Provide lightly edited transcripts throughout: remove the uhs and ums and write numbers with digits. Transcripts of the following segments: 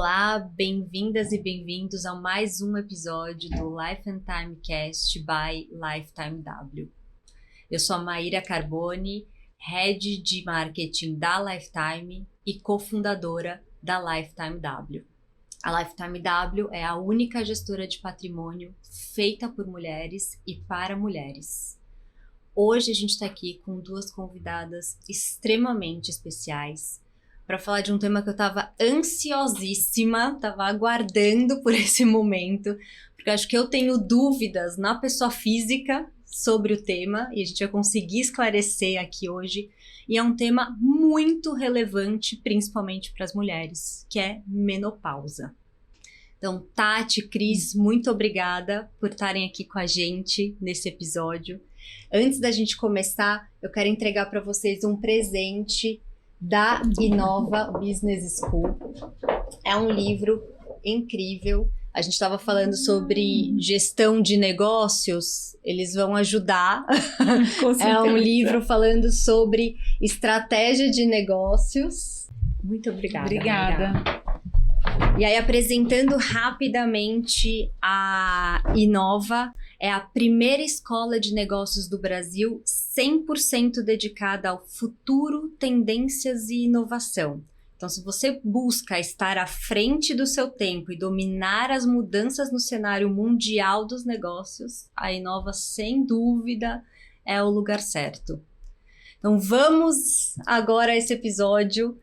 Olá, bem-vindas e bem-vindos a mais um episódio do Life and Time Cast by Lifetime W. Eu sou a Maíra Carboni, Head de Marketing da Lifetime e cofundadora da Lifetime W. A Lifetime W é a única gestora de patrimônio feita por mulheres e para mulheres. Hoje a gente está aqui com duas convidadas extremamente especiais para falar de um tema que eu estava ansiosíssima, estava aguardando por esse momento, porque acho que eu tenho dúvidas na pessoa física sobre o tema e a gente vai conseguir esclarecer aqui hoje. E é um tema muito relevante, principalmente para as mulheres, que é menopausa. Então, Tati, Cris, muito obrigada por estarem aqui com a gente nesse episódio. Antes da gente começar, eu quero entregar para vocês um presente da Inova Business School. É um livro incrível. A gente estava falando sobre gestão de negócios, eles vão ajudar. É um livro falando sobre estratégia de negócios. Muito obrigada. Obrigada. E aí, apresentando rapidamente a Inova, é a primeira escola de negócios do Brasil 100% dedicada ao futuro, tendências e inovação. Então, se você busca estar à frente do seu tempo e dominar as mudanças no cenário mundial dos negócios, a Inova, sem dúvida, é o lugar certo. Então, vamos agora a esse episódio.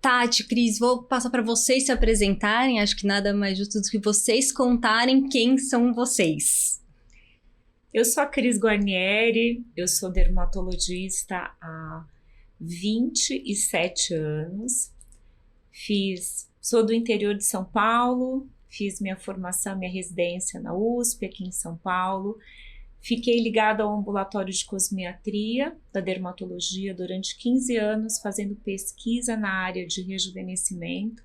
Tati, Cris, vou passar para vocês se apresentarem. Acho que nada mais justo do que vocês contarem quem são vocês. Eu sou a Cris Guarnieri, eu sou dermatologista há 27 anos. Sou do interior de São Paulo, fiz minha formação, minha residência na USP, aqui em São Paulo. Fiquei ligada ao ambulatório de cosmiatria da dermatologia durante 15 anos, fazendo pesquisa na área de rejuvenescimento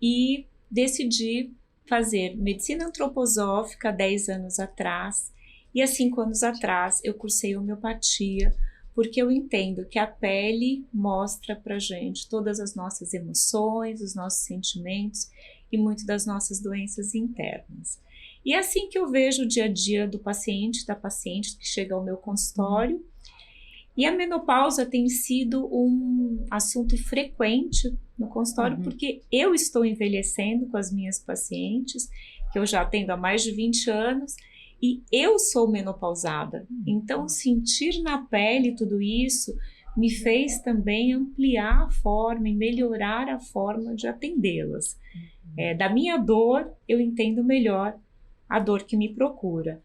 e decidi fazer medicina antroposófica 10 anos atrás e há 5 anos atrás eu cursei homeopatia porque eu entendo que a pele mostra pra gente todas as nossas emoções, os nossos sentimentos e muito das nossas doenças internas. E é assim que eu vejo o dia a dia do paciente, da paciente que chega ao meu consultório. E a menopausa tem sido um assunto frequente no consultório, porque eu estou envelhecendo com as minhas pacientes, que eu já atendo há mais de 20 anos, e eu sou menopausada. Então, sentir na pele tudo isso me fez também ampliar a forma e melhorar a forma de atendê-las. Da minha dor, eu entendo melhor a dor que me procura.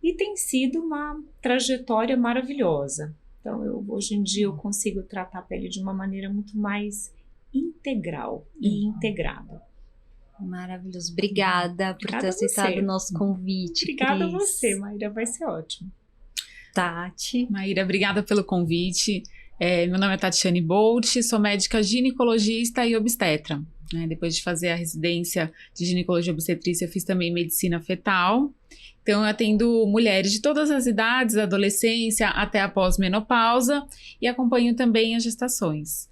E tem sido uma trajetória maravilhosa. Então, hoje em dia eu consigo tratar a pele de uma maneira muito mais integral e integrada. Maravilhoso. Obrigada por ter aceitado o nosso convite, Obrigada Cris. a você, Maíra, vai ser ótimo. Tati. Maíra, obrigada pelo convite. Meu nome é Tatiane Bolt, sou médica ginecologista e obstetra. Depois de fazer a residência de ginecologia e obstetrícia, eu fiz também medicina fetal. Então, eu atendo mulheres de todas as idades, da adolescência até a pós-menopausa, e acompanho também as gestações.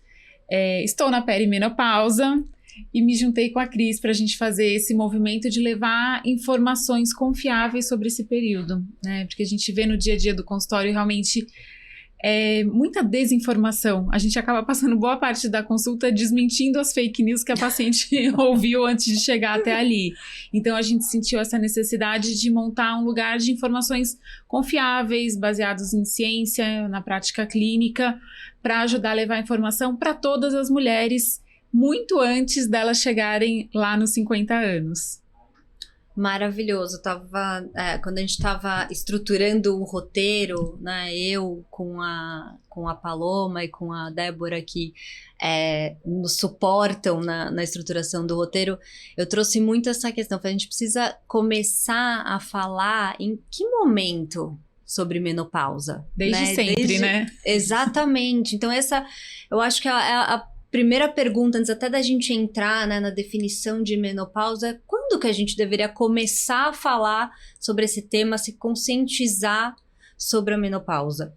Estou na perimenopausa e me juntei com a Cris para a gente fazer esse movimento de levar informações confiáveis sobre esse período, porque a gente vê no dia a dia do consultório realmente muita desinformação. A gente acaba passando boa parte da consulta desmentindo as fake news que a paciente ouviu antes de chegar até ali. Então a gente sentiu essa necessidade de montar um lugar de informações confiáveis, baseados em ciência, na prática clínica, para ajudar a levar informação para todas as mulheres muito antes delas chegarem lá nos 50 anos. Maravilhoso. Quando a gente estava estruturando o roteiro, eu com a Paloma e com a Débora que nos suportam na estruturação do roteiro, eu trouxe muito essa questão. A gente precisa começar a falar em que momento sobre menopausa. Desde sempre, né? Exatamente. Então eu acho que a primeira pergunta, antes até da gente entrar na definição de menopausa, é quando que a gente deveria começar a falar sobre esse tema, se conscientizar sobre a menopausa?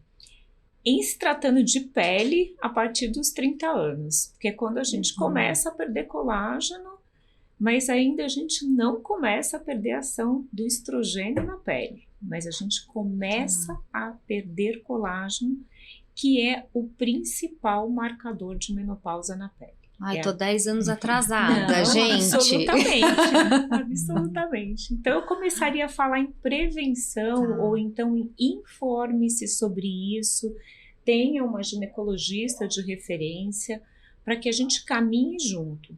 em se tratando de pele a partir dos 30 anos, porque é quando a gente começa a perder colágeno, mas ainda a gente não começa a perder a ação do estrogênio na pele, mas a gente começa a perder colágeno, que é o principal marcador de menopausa na pele. Ai, tô 10 anos atrasada, Não, gente. Absolutamente, absolutamente. Então eu começaria a falar em prevenção, ou então em informe-se sobre isso, tenha uma ginecologista de referência, para que a gente caminhe junto,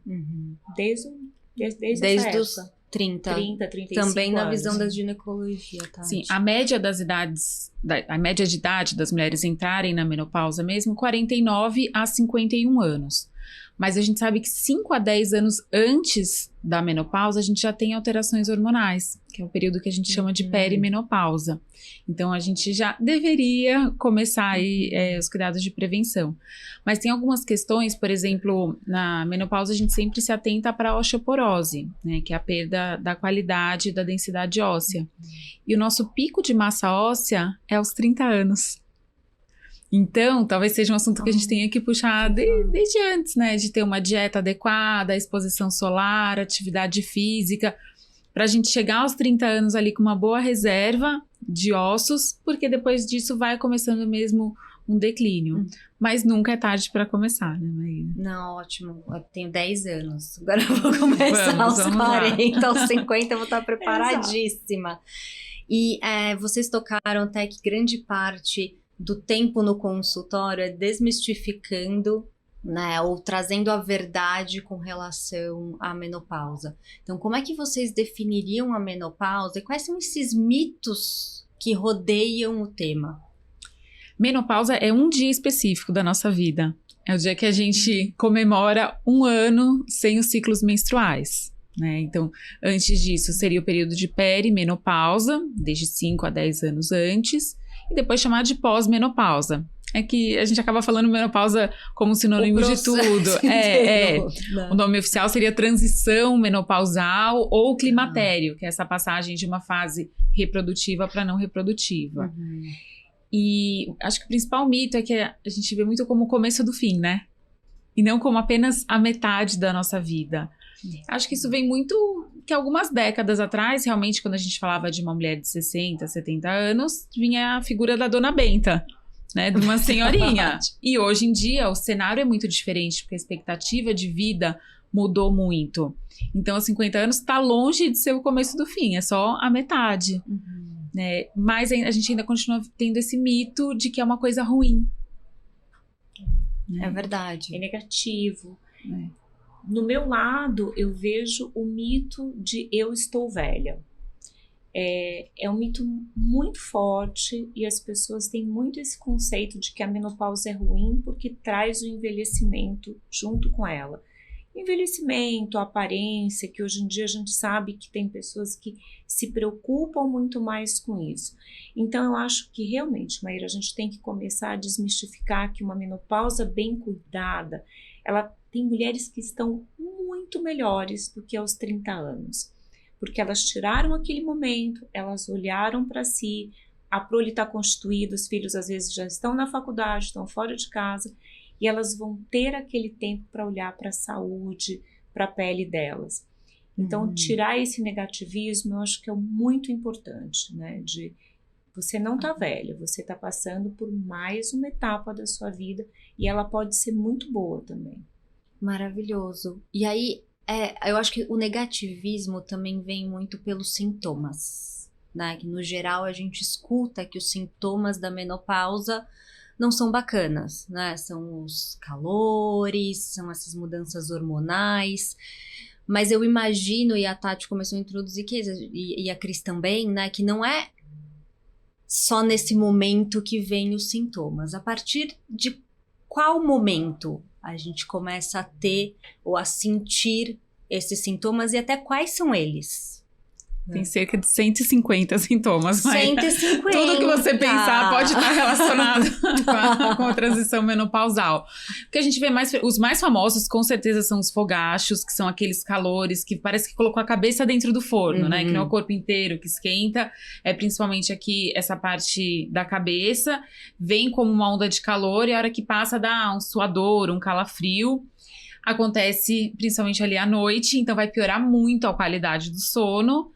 desde os 30, 35 também na anos. visão da ginecologia, tá? Sim, a média das idades, a média de idade das mulheres entrarem na menopausa mesmo, 49 a 51 anos. Mas a gente sabe que 5 a 10 anos antes da menopausa, a gente já tem alterações hormonais, que é o período que a gente chama de perimenopausa. Então, a gente já deveria começar aí os cuidados de prevenção. Mas tem algumas questões, por exemplo, na menopausa a gente sempre se atenta para a osteoporose, né, que é a perda da qualidade da densidade óssea. E o nosso pico de massa óssea é aos 30 anos. Então, talvez seja um assunto que a gente tenha que puxar desde antes, né? De ter uma dieta adequada, exposição solar, atividade física, para a gente chegar aos 30 anos ali com uma boa reserva de ossos, porque depois disso vai começando mesmo um declínio. Mas nunca é tarde para começar, né, Maíra? Não, ótimo. Eu tenho 10 anos. Agora eu vou começar aos 40, aos 50, eu vou estar preparadíssima. E vocês tocaram até que grande parte do tempo no consultório é desmistificando, né, ou trazendo a verdade com relação à menopausa. Então, como é que vocês definiriam a menopausa e quais são esses mitos que rodeiam o tema? Menopausa é um dia específico da nossa vida. É o dia que a gente comemora 1 ano sem os ciclos menstruais, né? Então, antes disso, seria o período de perimenopausa, desde 5 a 10 anos antes, e depois chamado de pós-menopausa. É que a gente acaba falando menopausa como sinônimo de tudo. O nome oficial seria transição menopausal ou climatério, que é essa passagem de uma fase reprodutiva para não reprodutiva. E acho que o principal mito é que a gente vê muito como o começo do fim, né? E não como apenas a metade da nossa vida. Acho que isso vem muito... que algumas décadas atrás, realmente, quando a gente falava de uma mulher de 60, 70 anos, vinha a figura da Dona Benta, né? De uma senhorinha. E hoje em dia, o cenário é muito diferente, porque a expectativa de vida mudou muito. Então, aos 50 anos, está longe de ser o começo do fim, é só a metade. Né? Mas a gente ainda continua tendo esse mito de que é uma coisa ruim. É verdade. É negativo. No meu lado, eu vejo o mito de eu estou velha. É um mito muito forte e as pessoas têm muito esse conceito de que a menopausa é ruim porque traz o envelhecimento junto com ela. Envelhecimento, aparência, que hoje em dia a gente sabe que tem pessoas que se preocupam muito mais com isso. Então eu acho que realmente, Maíra, a gente tem que começar a desmistificar que uma menopausa bem cuidada, ela tem mulheres que estão muito melhores do que aos 30 anos, porque elas tiraram aquele momento, elas olharam para si, a prole está constituída, os filhos às vezes já estão na faculdade, estão fora de casa, e elas vão ter aquele tempo para olhar para a saúde, para a pele delas. Então, tirar esse negativismo, eu acho que é muito importante, né? De você não tá velha, você está passando por mais uma etapa da sua vida e ela pode ser muito boa também. Maravilhoso. E aí, eu acho que o negativismo também vem muito pelos sintomas, né? Que no geral a gente escuta que os sintomas da menopausa não são bacanas, né? São os calores, são essas mudanças hormonais. Mas eu imagino, e a Tati começou a introduzir, e a Cris também, né? Que não é só nesse momento que vem os sintomas. A partir de qual momento a gente começa a ter ou a sentir esses sintomas e até quais são eles? Tem cerca de 150 sintomas. 150! Tudo que você pensar pode estar relacionado com a transição menopausal. Porque a gente vê os mais famosos, com certeza, são os fogachos, que são aqueles calores que parece que colocou a cabeça dentro do forno, né? Que não é o corpo inteiro que esquenta. É principalmente aqui, essa parte da cabeça. Vem como uma onda de calor e a hora que passa dá um suador, um calafrio. Acontece principalmente ali à noite, então vai piorar muito a qualidade do sono.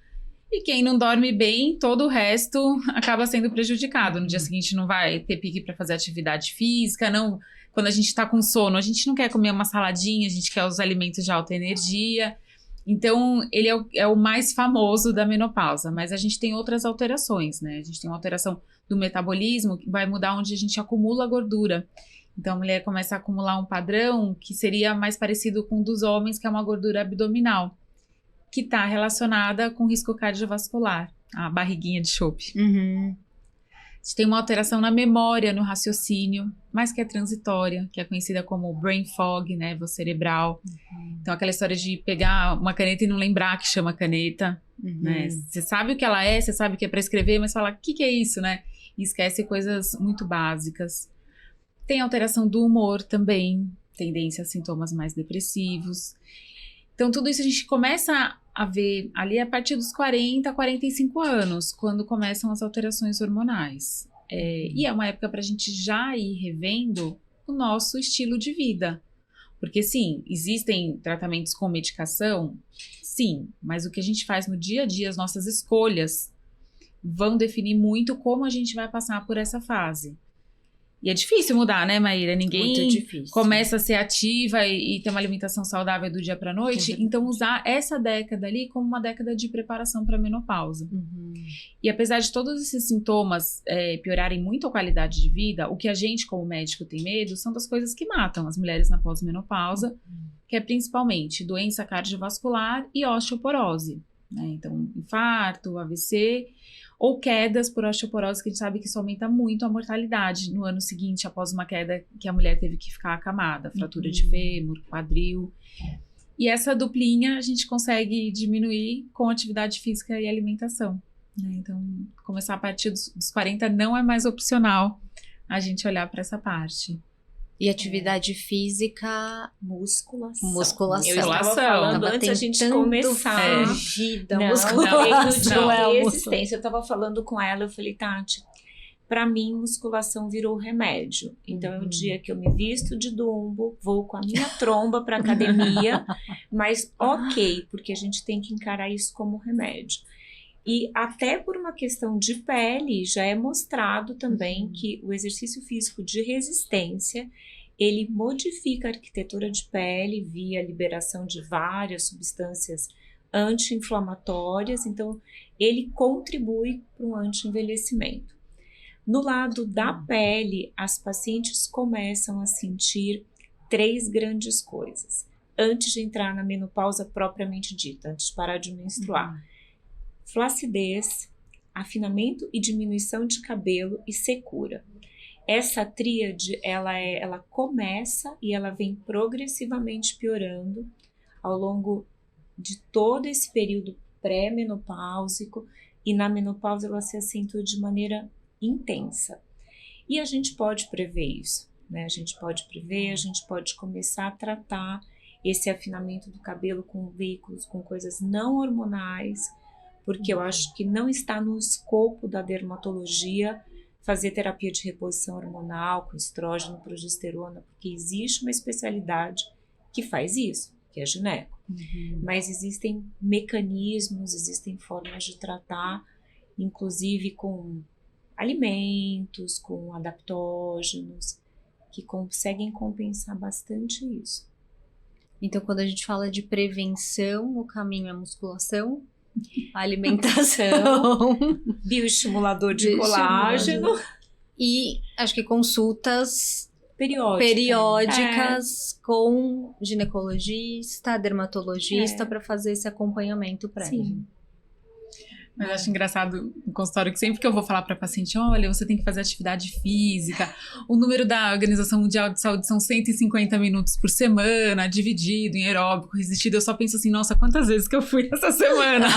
E quem não dorme bem, todo o resto acaba sendo prejudicado. No dia seguinte não vai ter pique para fazer atividade física, não. Quando a gente tá com sono, a gente não quer comer uma saladinha, a gente quer os alimentos de alta energia. Então, ele é o mais famoso da menopausa, mas a gente tem outras alterações, né? A gente tem uma alteração do metabolismo, que vai mudar onde a gente acumula gordura. Então, a mulher começa a acumular um padrão que seria mais parecido com o dos homens, que é uma gordura abdominal, que está relacionada com risco cardiovascular, a barriguinha de chope. A gente tem uma alteração na memória, no raciocínio, mas que é transitória, que é conhecida como brain fog, névoa cerebral. Então, aquela história de pegar uma caneta e não lembrar que chama caneta, né? Você sabe o que ela é, você sabe o que é para escrever, mas fala, o que é isso, né? E esquece coisas muito básicas. Tem alteração do humor também, tendência a sintomas mais depressivos. Então, tudo isso a gente começa a ver ali a partir dos 40, 45 anos, quando começam as alterações hormonais. E é uma época para a gente já ir revendo o nosso estilo de vida. Porque, sim, existem tratamentos com medicação, sim, mas o que a gente faz no dia a dia, as nossas escolhas, vão definir muito como a gente vai passar por essa fase. E é difícil mudar, né, Maíra? Ninguém começa a ser ativa e ter uma alimentação saudável do dia para a noite. Então, usar essa década ali como uma década de preparação para a menopausa. E apesar de todos esses sintomas piorarem muito a qualidade de vida, o que a gente, como médico, tem medo são das coisas que matam as mulheres na pós-menopausa, que é principalmente doença cardiovascular e osteoporose, né? Então, infarto, AVC... ou quedas por osteoporose, que a gente sabe que isso aumenta muito a mortalidade no ano seguinte, após uma queda que a mulher teve que ficar acamada, fratura de fêmur, quadril. E essa duplinha a gente consegue diminuir com atividade física e alimentação, né? Então, começar a partir dos 40 não é mais opcional a gente olhar para essa parte. E atividade física, musculação. Eu estava falando antes a gente começar. Vida, musculação. Não é resistência. Eu estava falando com ela, eu falei, Tati, para mim musculação virou remédio. Então é o dia que eu me visto de Dumbo, vou com a minha tromba para academia, mas ok, porque a gente tem que encarar isso como remédio. E até por uma questão de pele, já é mostrado também que o exercício físico de resistência, ele modifica a arquitetura de pele via liberação de várias substâncias anti-inflamatórias, então ele contribui para um anti-envelhecimento. No lado da pele, as pacientes começam a sentir 3 grandes coisas, antes de entrar na menopausa propriamente dita, antes de parar de menstruar. Flacidez, afinamento e diminuição de cabelo e secura. Essa tríade, ela começa e ela vem progressivamente piorando ao longo de todo esse período pré-menopáusico, e na menopausa ela se acentua de maneira intensa. E a gente pode prever isso, né? A gente pode começar a tratar esse afinamento do cabelo com veículos, com coisas não hormonais, porque eu acho que não está no escopo da dermatologia fazer terapia de reposição hormonal com estrógeno, progesterona, porque existe uma especialidade que faz isso, que é gineco. Mas existem mecanismos, existem formas de tratar, inclusive com alimentos, com adaptógenos, que conseguem compensar bastante isso. Então, quando a gente fala de prevenção, o caminho é musculação, alimentação, bioestimulador de colágeno e acho que consultas periódicas com ginecologista, dermatologista para fazer esse acompanhamento prévio. Sim. Mas acho engraçado no consultório que sempre que eu vou falar para paciente, olha, você tem que fazer atividade física. O número da Organização Mundial de Saúde são 150 minutos por semana, dividido em aeróbico, resistido. Eu só penso assim, nossa, quantas vezes que eu fui essa semana?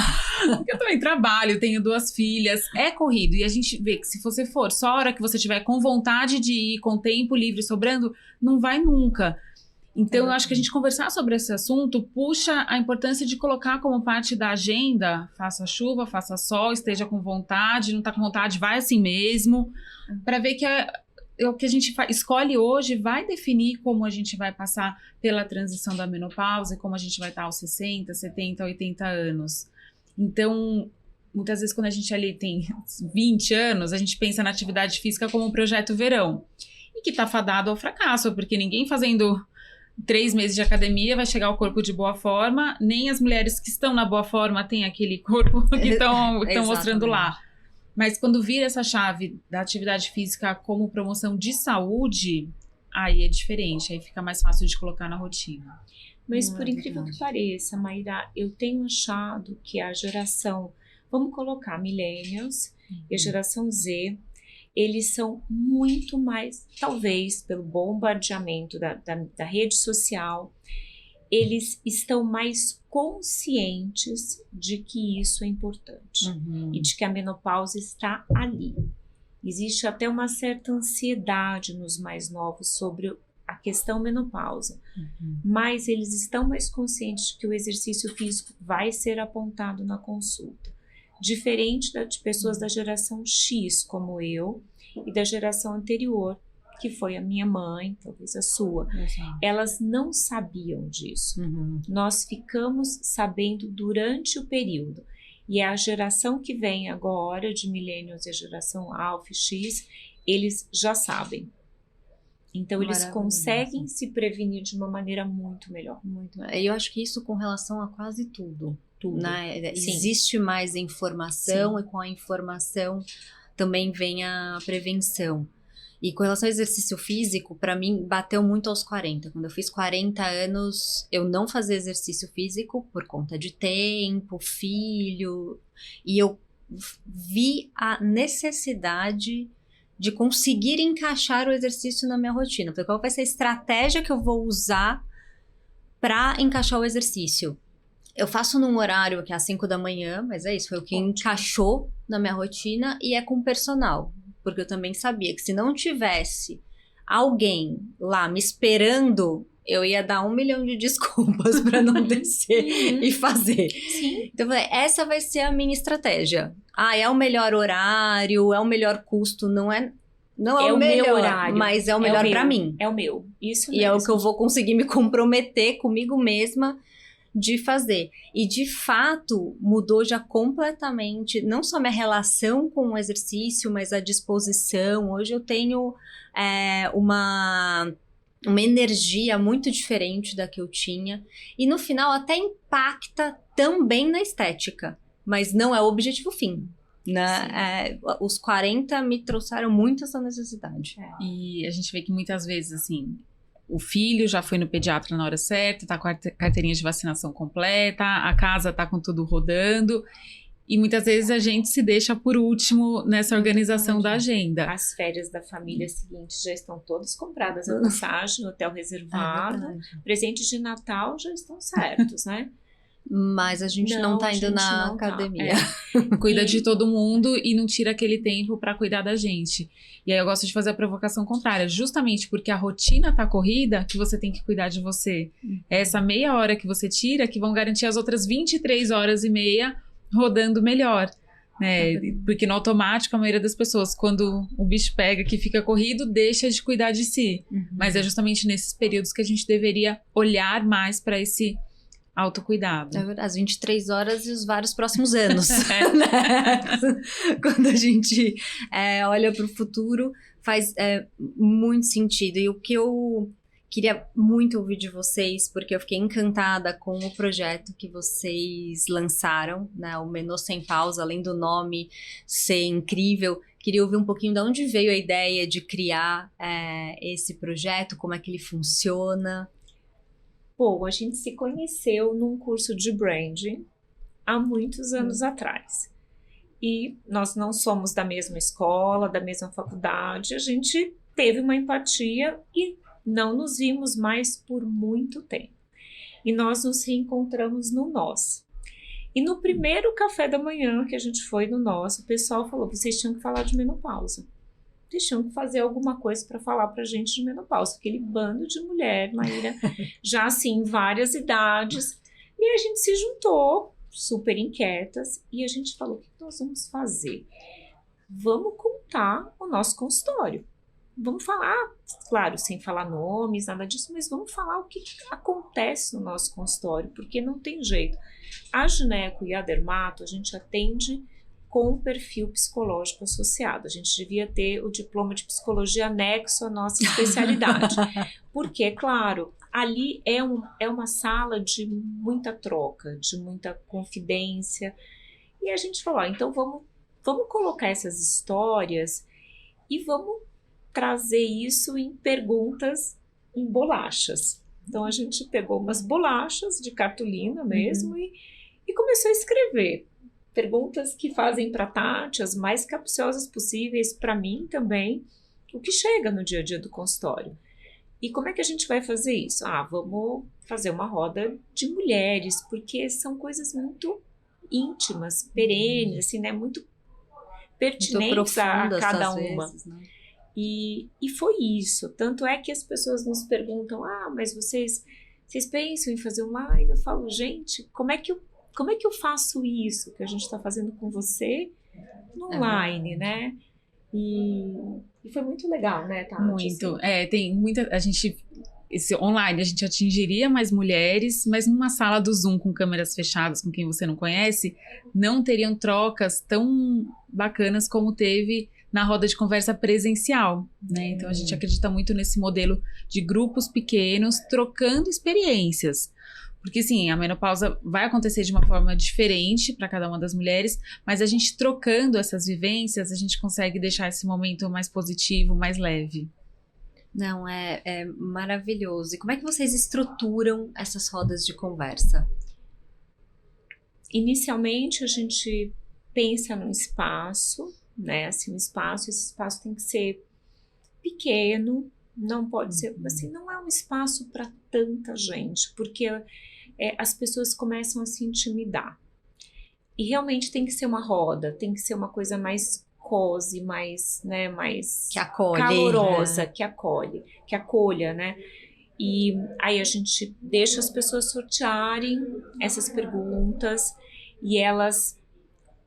Porque eu também trabalho, tenho 2 filhas, é corrido. E a gente vê que se você for só a hora que você tiver com vontade de ir, com tempo livre sobrando, não vai nunca. Então, eu acho que a gente conversar sobre esse assunto puxa a importância de colocar como parte da agenda, faça chuva, faça sol, esteja com vontade, não está com vontade, vai assim mesmo, para ver que o que a gente escolhe hoje vai definir como a gente vai passar pela transição da menopausa e como a gente vai estar aos 60, 70, 80 anos. Então, muitas vezes quando a gente ali tem 20 anos, a gente pensa na atividade física como um projeto verão, e que está fadado ao fracasso, porque ninguém fazendo 3 meses de academia vai chegar ao corpo de boa forma, nem as mulheres que estão na boa forma têm aquele corpo que estão mostrando lá. Mas quando vira essa chave da atividade física como promoção de saúde, aí é diferente, aí fica mais fácil de colocar na rotina. Mas por incrível que pareça, Maíra, eu tenho achado que a geração, vamos colocar millennials e a geração Z, eles são muito mais, talvez pelo bombardeamento da rede social, eles estão mais conscientes de que isso é importante e de que a menopausa está ali. Existe até uma certa ansiedade nos mais novos sobre a questão menopausa, mas eles estão mais conscientes de que o exercício físico vai ser apontado na consulta. Diferente de pessoas da geração X, como eu, e da geração anterior, que foi a minha mãe, talvez a sua. Elas não sabiam disso. Nós ficamos sabendo durante o período. E a geração que vem agora, de millennials e a geração Alpha X, eles já sabem. Então, eles conseguem se prevenir de uma maneira muito melhor. Eu acho que isso com relação a quase tudo. Né? Existe mais informação. Sim. E com a informação também vem a prevenção. E com relação ao exercício físico, para mim, bateu muito aos 40. Quando eu fiz 40 anos, eu não fazia exercício físico por conta de tempo, filho. E eu vi a necessidade de conseguir encaixar o exercício na minha rotina. Falei, qual vai ser a estratégia que eu vou usar para encaixar o exercício? Eu faço num horário que é às 5 da manhã, mas é isso, foi o que encaixou na minha rotina e é com personal. Porque eu também sabia que se não tivesse alguém lá me esperando, eu ia dar 1 milhão de desculpas para não descer e fazer. Sim. Então eu falei, essa vai ser a minha estratégia. É o melhor horário, é o melhor custo, não é o melhor horário, mas é o melhor para mim. É o meu, isso mesmo. E é o que eu vou conseguir me comprometer comigo mesma de fazer. E de fato mudou já completamente, não só minha relação com o exercício, mas a disposição. Hoje eu tenho uma energia muito diferente da que eu tinha. E no final até impacta também na estética, mas não é o objetivo fim. Né? Os 40 me trouxeram muito essa necessidade. E a gente vê que muitas vezes, assim, o filho já foi no pediatra na hora certa, tá com a carteirinha de vacinação completa, a casa tá com tudo rodando, e muitas vezes a gente se deixa por último nessa organização da agenda. As férias da família seguinte já estão todas compradas, a passagem, hotel reservado, presentes de Natal já estão certos, né? Mas a gente não tá indo na academia. Cuida de todo mundo e não tira aquele tempo pra cuidar da gente. E aí eu gosto de fazer a provocação contrária. Justamente porque a rotina tá corrida, que você tem que cuidar de você. É essa meia hora que você tira que vão garantir as outras 23 horas e meia rodando melhor. Né? Porque no automático, a maioria das pessoas, quando o bicho pega que fica corrido, deixa de cuidar de si. Mas é justamente nesses períodos que a gente deveria olhar mais para esse autocuidado. As 23 horas e os vários próximos anos. Né? Quando a gente olha para o futuro, faz muito sentido. E o que eu queria muito ouvir de vocês, porque eu fiquei encantada com o projeto que vocês lançaram, né? O Menô Sem Pausa, além do nome ser incrível, queria ouvir um pouquinho de onde veio a ideia de criar esse projeto, como é que ele funciona. Bom, a gente se conheceu num curso de branding há muitos anos atrás. E nós não somos da mesma escola, da mesma faculdade, a gente teve uma empatia e não nos vimos mais por muito tempo. E nós nos reencontramos no Nós. E no primeiro café da manhã que a gente foi no Nosso, o pessoal falou, vocês tinham que falar de menopausa. Vocês tinham que fazer alguma coisa para falar pra gente de menopausa. Aquele bando de mulher, Maíra, já assim, em várias idades. E a gente se juntou, super inquietas, e a gente falou, o que nós vamos fazer? Vamos contar o nosso consultório. Vamos falar, claro, sem falar nomes, nada disso, mas vamos falar o que acontece no nosso consultório, porque não tem jeito. A gineco e a dermato, a gente atende com um perfil psicológico associado. A gente devia ter o diploma de psicologia anexo à nossa especialidade. Porque, claro, ali é uma sala de muita troca, de muita confidência. E a gente falou, então vamos colocar essas histórias e vamos trazer isso em perguntas em bolachas. Então a gente pegou umas bolachas de cartolina mesmo e começou a escrever perguntas que fazem para Tati, as mais capciosas possíveis, para mim também, o que chega no dia a dia do consultório. E como é que a gente vai fazer isso? Vamos fazer uma roda de mulheres, porque são coisas muito íntimas, perenes, assim, né? Muito pertinentes a cada uma. Vezes, né? E foi isso. Tanto é que as pessoas nos perguntam, mas vocês pensam em fazer online? Eu falo, gente, como é que eu faço isso que a gente está fazendo com você no online, né? E foi muito legal, né, Tati? Muito. Tem muita... Esse online, a gente atingiria mais mulheres, mas numa sala do Zoom com câmeras fechadas, com quem você não conhece, não teriam trocas tão bacanas como teve na roda de conversa presencial, né? Então a gente acredita muito nesse modelo de grupos pequenos trocando experiências. Porque sim, a menopausa vai acontecer de uma forma diferente para cada uma das mulheres, mas a gente trocando essas vivências, a gente consegue deixar esse momento mais positivo, mais leve. Não, é maravilhoso. E como é que vocês estruturam essas rodas de conversa? Inicialmente a gente pensa num espaço, né? Assim, esse espaço tem que ser pequeno, não pode ser, assim, não é um espaço para tanta gente, porque as pessoas começam a se intimidar. E realmente tem que ser uma roda, tem que ser uma coisa mais cozy, mais, né, mais que acolhe, calorosa, né? que acolha, né? E aí a gente deixa as pessoas sortearem essas perguntas e elas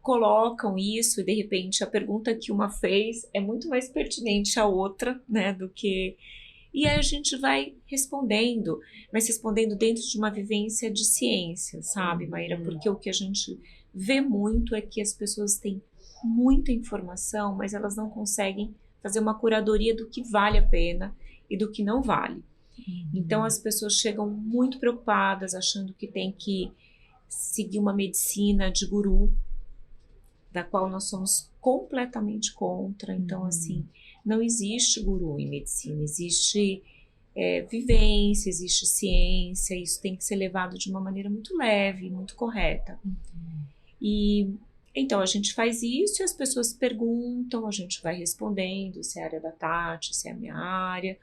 colocam isso e de repente a pergunta que uma fez é muito mais pertinente à outra, né, do que... E aí a gente vai respondendo, mas respondendo dentro de uma vivência de ciência, sabe, Maíra? Porque o que a gente vê muito é que as pessoas têm muita informação, mas elas não conseguem fazer uma curadoria do que vale a pena e do que não vale. Então as pessoas chegam muito preocupadas, achando que tem que seguir uma medicina de guru, da qual nós somos completamente contra. Então, assim, não existe guru em medicina, existe vivência, existe ciência, isso tem que ser levado de uma maneira muito leve, muito correta. E então a gente faz isso e as pessoas perguntam, a gente vai respondendo se é a área da Tati, se é a minha área,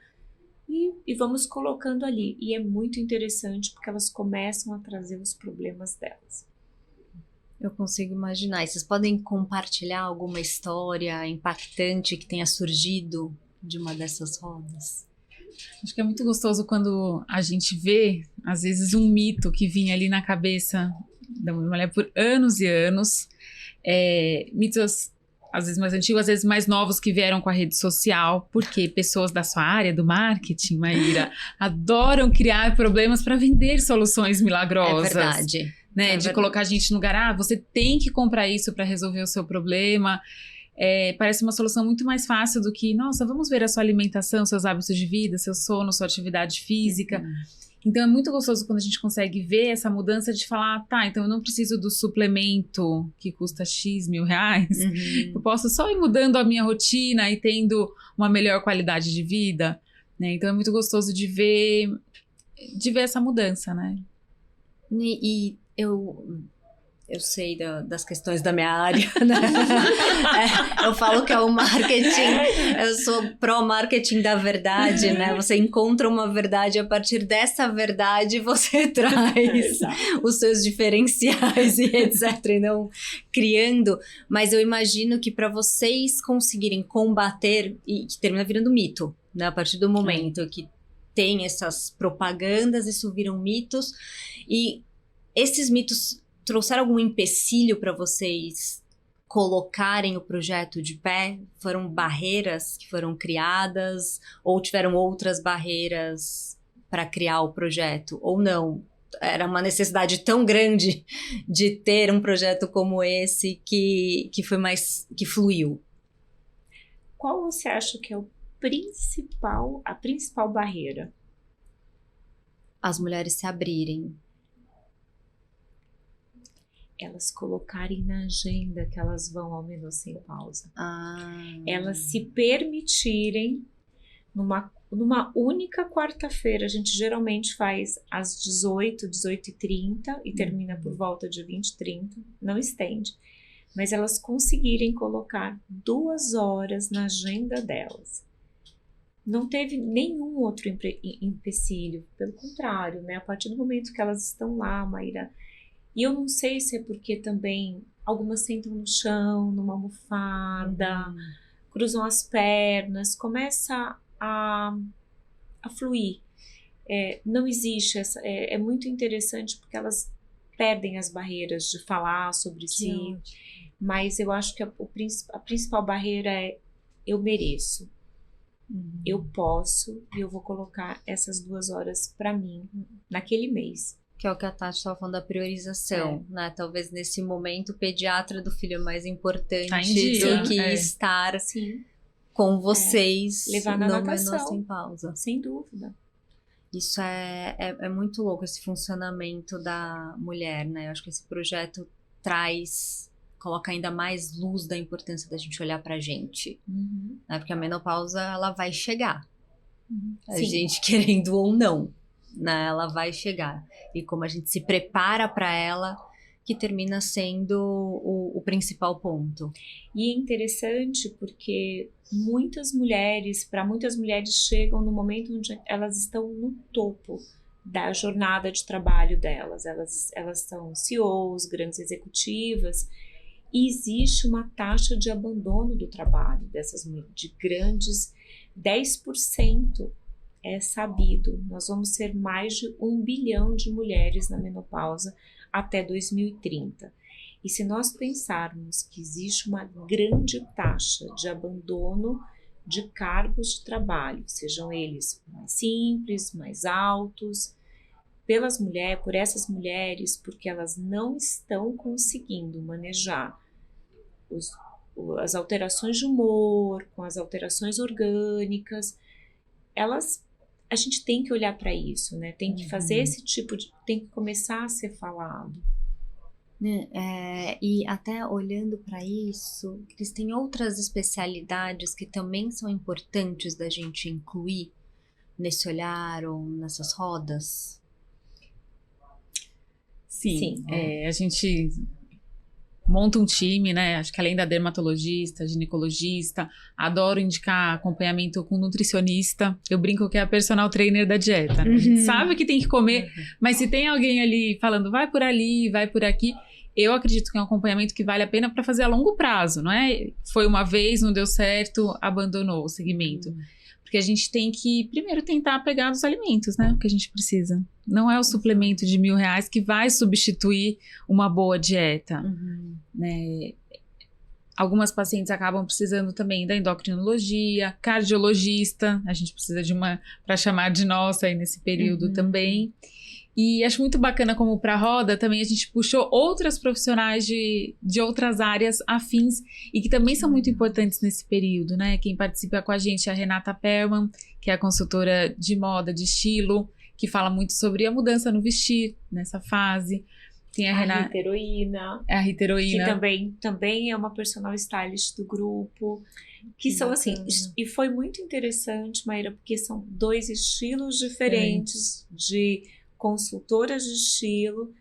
e vamos colocando ali. E é muito interessante porque elas começam a trazer os problemas delas. Eu consigo imaginar. E vocês podem compartilhar alguma história impactante que tenha surgido de uma dessas rodas? Acho que é muito gostoso quando a gente vê, às vezes, um mito que vinha ali na cabeça da mulher por anos e anos. Mitos, às vezes mais antigos, às vezes mais novos, que vieram com a rede social, porque pessoas da sua área, do marketing, Maíra, adoram criar problemas para vender soluções milagrosas. É verdade. Né, de colocar a gente no lugar, você tem que comprar isso para resolver o seu problema. Parece uma solução muito mais fácil do que, nossa, vamos ver a sua alimentação, seus hábitos de vida, seu sono, sua atividade física. Então é muito gostoso quando a gente consegue ver essa mudança de falar, tá, então eu não preciso do suplemento que custa X mil reais, eu posso só ir mudando a minha rotina e tendo uma melhor qualidade de vida, né? Então é muito gostoso de ver essa mudança, né? E eu Eu sei das questões da minha área, né? Eu falo que é o marketing, eu sou pró-marketing da verdade, né? Você encontra uma verdade, a partir dessa verdade você traz os seus diferenciais e etc. E não criando. Mas eu imagino que para vocês conseguirem combater, e que termina virando mito, né? A partir do momento que tem essas propagandas, isso viram mitos, e esses mitos trouxeram algum empecilho para vocês colocarem o projeto de pé? Foram barreiras que foram criadas ou tiveram outras barreiras para criar o projeto? Ou não? Era uma necessidade tão grande de ter um projeto como esse que foi mais, que fluiu? Qual você acha que é a principal barreira? As mulheres se abrirem. Elas colocarem na agenda que elas vão ao Menor Sem Pausa. Elas se permitirem numa única quarta-feira. A gente geralmente faz às 18h30 e termina por volta de 20h30, não estende. Mas elas conseguirem colocar 2 horas na agenda delas. Não teve nenhum outro empecilho, pelo contrário, né? A partir do momento que elas estão lá, Maíra. E eu não sei se é porque também algumas sentam no chão, numa almofada, cruzam as pernas, começa a fluir. Não existe essa... É muito interessante porque elas perdem as barreiras de falar sobre si. Mas eu acho que a principal barreira é eu mereço. Eu posso e eu vou colocar essas 2 horas para mim naquele mês. Que é o que a Tati estava falando da priorização, né? Talvez nesse momento o pediatra do filho é mais importante do que estar com vocês levar na natação. Menor Sem Pausa. Sem dúvida. Isso é muito louco, esse funcionamento da mulher, né? Eu acho que esse projeto coloca ainda mais luz da importância da gente olhar pra gente. Né? Porque a menopausa, ela vai chegar. A gente querendo ou não. Né, ela vai chegar, e como a gente se prepara para ela, que termina sendo o principal ponto. E é interessante porque muitas mulheres chegam no momento onde elas estão no topo da jornada de trabalho delas, elas são CEOs, grandes executivas, e existe uma taxa de abandono do trabalho dessas mulheres, de grandes 10%. É sabido, nós vamos ser mais de 1 bilhão de mulheres na menopausa até 2030. E se nós pensarmos que existe uma grande taxa de abandono de cargos de trabalho, sejam eles mais simples, mais altos, por essas mulheres, porque elas não estão conseguindo manejar as alterações de humor, com as alterações orgânicas, a gente tem que olhar para isso, né? Tem que fazer tem que começar a ser falado. E até olhando para isso, Cris, tem outras especialidades que também são importantes da gente incluir nesse olhar ou nessas rodas? Sim. A gente monta um time, né? Acho que além da dermatologista, ginecologista, adoro indicar acompanhamento com nutricionista. Eu brinco que é a personal trainer da dieta, né? A gente sabe que tem que comer, mas se tem alguém ali falando, vai por ali, vai por aqui, eu acredito que é um acompanhamento que vale a pena para fazer a longo prazo, não é? Foi uma vez, não deu certo, abandonou o segmento. Porque a gente tem que, primeiro, tentar pegar os alimentos, né? O que a gente precisa. Não é o suplemento de R$1.000 que vai substituir uma boa dieta. Né? Algumas pacientes acabam precisando também da endocrinologia, cardiologista. A gente precisa de uma para chamar de nossa aí nesse período também. E acho muito bacana como para a roda também a gente puxou outras profissionais de outras áreas afins e que também são muito importantes nesse período, né? Quem participa com a gente é a Renata Perlman, que é a consultora de moda, de estilo, que fala muito sobre a mudança no vestir nessa fase. Tem a Renata... Rita Heroína. Que também é uma personal stylist do grupo. Que são bacana. Assim... E foi muito interessante, Maíra, porque são 2 estilos diferentes de consultoras de estilo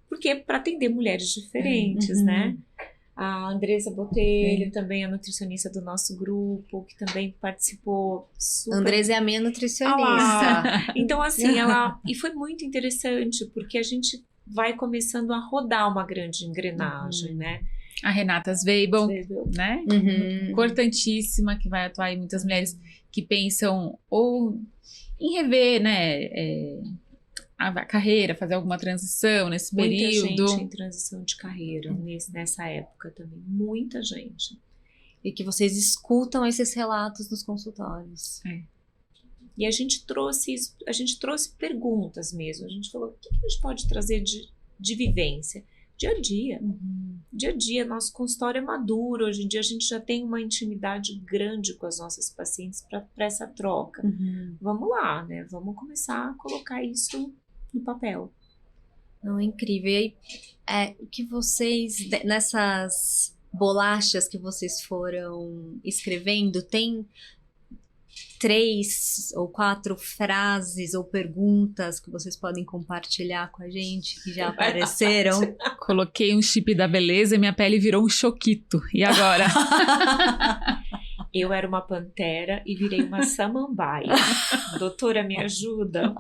porque é para atender mulheres diferentes, né? A Andressa Botelho também é nutricionista do nosso grupo, que também participou. Andressa é a minha nutricionista. Então, assim, e foi muito interessante, porque a gente vai começando a rodar uma grande engrenagem, né? A Renata Zweibel, né? Importantíssima, que vai atuar em muitas mulheres que pensam ou em rever, né? A carreira, fazer alguma transição nesse período. Muita gente em transição de carreira nessa época também. Muita gente. E que vocês escutam esses relatos nos consultórios. E a gente trouxe perguntas mesmo. A gente falou, o que a gente pode trazer de vivência? Dia a dia. Dia a dia, nosso consultório é maduro. Hoje em dia a gente já tem uma intimidade grande com as nossas pacientes para essa troca. Vamos lá, né? Vamos começar a colocar isso no papel. Não, é incrível. E aí, o que vocês, nessas bolachas que vocês foram escrevendo, tem 3 ou 4 frases ou perguntas que vocês podem compartilhar com a gente, que já apareceram? Coloquei um chip da beleza e minha pele virou um choquito. E agora? Eu era uma pantera e virei uma samambaia. Doutora, me ajuda?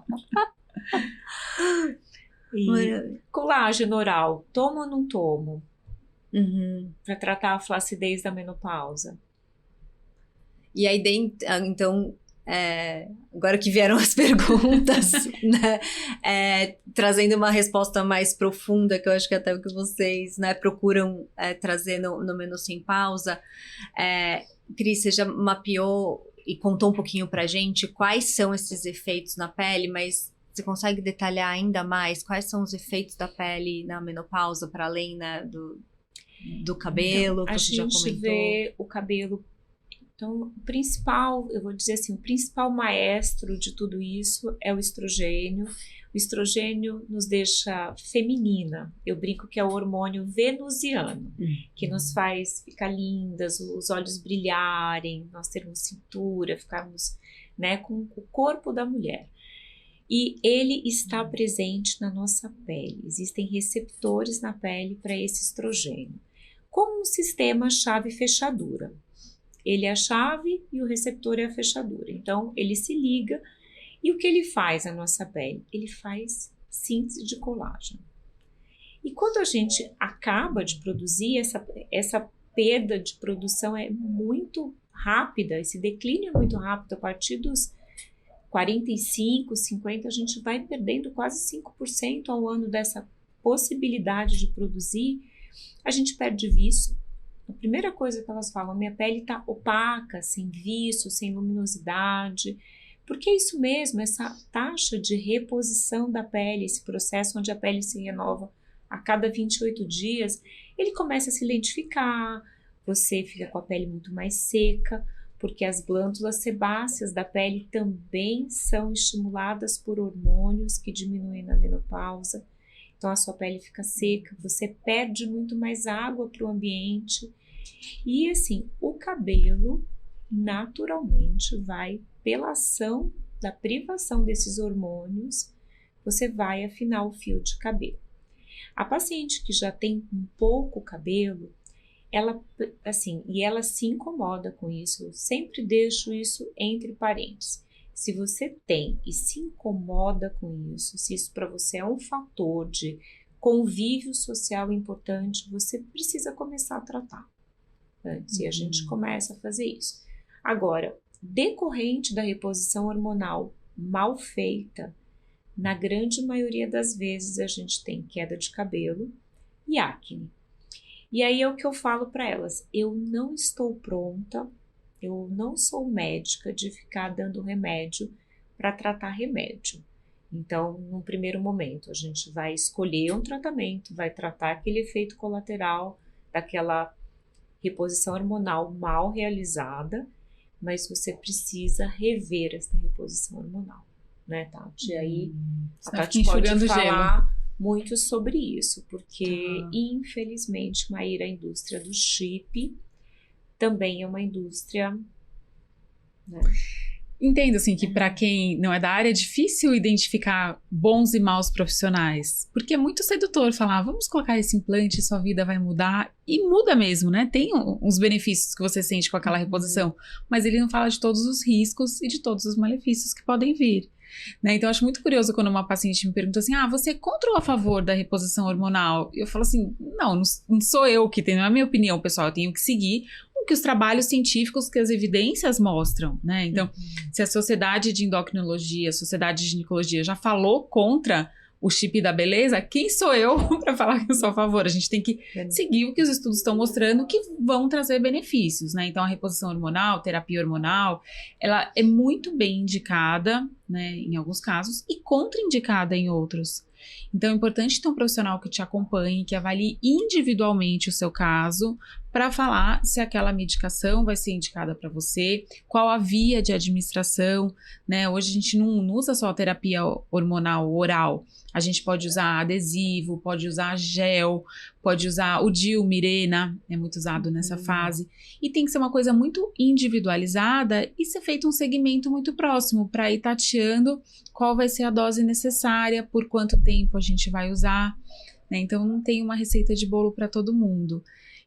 E colágeno oral, tomo ou não tomo? Para tratar a flacidez da menopausa. E aí, então, agora que vieram as perguntas, né, trazendo uma resposta mais profunda, que eu acho que até o que vocês, né, procuram trazer no Menu Sem Pausa. Cris, você já mapeou e contou um pouquinho pra gente quais são esses efeitos na pele, mas você consegue detalhar ainda mais quais são os efeitos da pele na menopausa, para além, né, do cabelo, então, que você já comentou? A gente vê o cabelo. Então, o principal, eu vou dizer assim, o principal maestro de tudo isso é o estrogênio. O estrogênio nos deixa feminina. Eu brinco que é o hormônio venusiano, que nos faz ficar lindas, os olhos brilharem, nós termos cintura, ficarmos, né, com o corpo da mulher. E ele está presente na nossa pele. Existem receptores na pele para esse estrogênio, como um sistema chave-fechadura. Ele é a chave e o receptor é a fechadura. Então, ele se liga. E o que ele faz na nossa pele? Ele faz síntese de colágeno. E quando a gente acaba de produzir, essa perda de produção é muito rápida, esse declínio é muito rápido. A partir dos 45, 50, a gente vai perdendo quase 5% ao ano dessa possibilidade de produzir. A gente perde viço. A primeira coisa que elas falam, minha pele está opaca, sem viço, sem luminosidade. Porque é isso mesmo, essa taxa de reposição da pele, esse processo onde a pele se renova a cada 28 dias, ele começa a se lentificar, você fica com a pele muito mais seca, porque as glândulas sebáceas da pele também são estimuladas por hormônios que diminuem na menopausa. Então a sua pele fica seca, você perde muito mais água para o ambiente. E assim, o cabelo naturalmente vai, pela ação da privação desses hormônios, você vai afinar o fio de cabelo. A paciente que já tem um pouco cabelo, ela se incomoda com isso, eu sempre deixo isso entre parênteses. Se você tem e se incomoda com isso, se isso para você é um fator de convívio social importante, você precisa começar a tratar antes. E a gente começa a fazer isso. Agora, decorrente da reposição hormonal mal feita, na grande maioria das vezes a gente tem queda de cabelo e acne. E aí é o que eu falo para elas, eu não estou pronta, eu não sou médica de ficar dando remédio para tratar remédio. Então, num primeiro momento, a gente vai escolher um tratamento, vai tratar aquele efeito colateral daquela reposição hormonal mal realizada, mas você precisa rever essa reposição hormonal, né, Tati? E aí a Tati pode falar muito sobre isso, porque infelizmente, Maíra, a indústria do chip também é uma indústria, né? entendo, assim, que para quem não é da área é difícil identificar bons e maus profissionais, porque é muito sedutor falar, vamos colocar esse implante, sua vida vai mudar, e muda mesmo, né? Tem uns benefícios que você sente com aquela reposição, mas ele não fala de todos os riscos e de todos os malefícios que podem vir. Né? Então, eu acho muito curioso quando uma paciente me pergunta assim, você é contra ou a favor da reposição hormonal? Eu falo assim, não sou eu que tenho, não é a minha opinião, pessoal, eu tenho que seguir o que os trabalhos científicos, que as evidências mostram, né? Então, se a Sociedade de Endocrinologia, a Sociedade de Ginecologia já falou contra o chip da beleza, quem sou eu para falar que eu sou a favor? A gente tem que seguir o que os estudos estão mostrando que vão trazer benefícios, né? Então, a reposição hormonal, terapia hormonal, ela é muito bem indicada, né, em alguns casos, e contraindicada em outros. Então, é importante ter um profissional que te acompanhe, que avalie individualmente o seu caso, para falar se aquela medicação vai ser indicada para você, qual a via de administração, né? Hoje a gente não usa só a terapia hormonal oral, a gente pode usar adesivo, pode usar gel, pode usar o DIU, Mirena, é muito usado nessa fase, e tem que ser uma coisa muito individualizada e ser feito um segmento muito próximo para ir tateando qual vai ser a dose necessária, por quanto tempo a gente vai usar, né? Então não tem uma receita de bolo para todo mundo.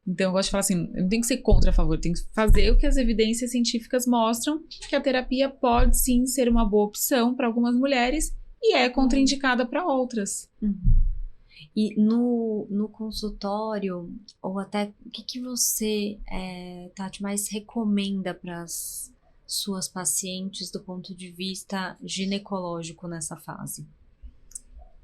Então eu gosto de falar assim, eu não tenho que ser contra a favor, eu tenho que fazer o que as evidências científicas mostram, que a terapia pode sim ser uma boa opção para algumas mulheres e é contraindicada para outras. E no consultório, ou até, o que você, Tati, mais recomenda para as suas pacientes do ponto de vista ginecológico nessa fase?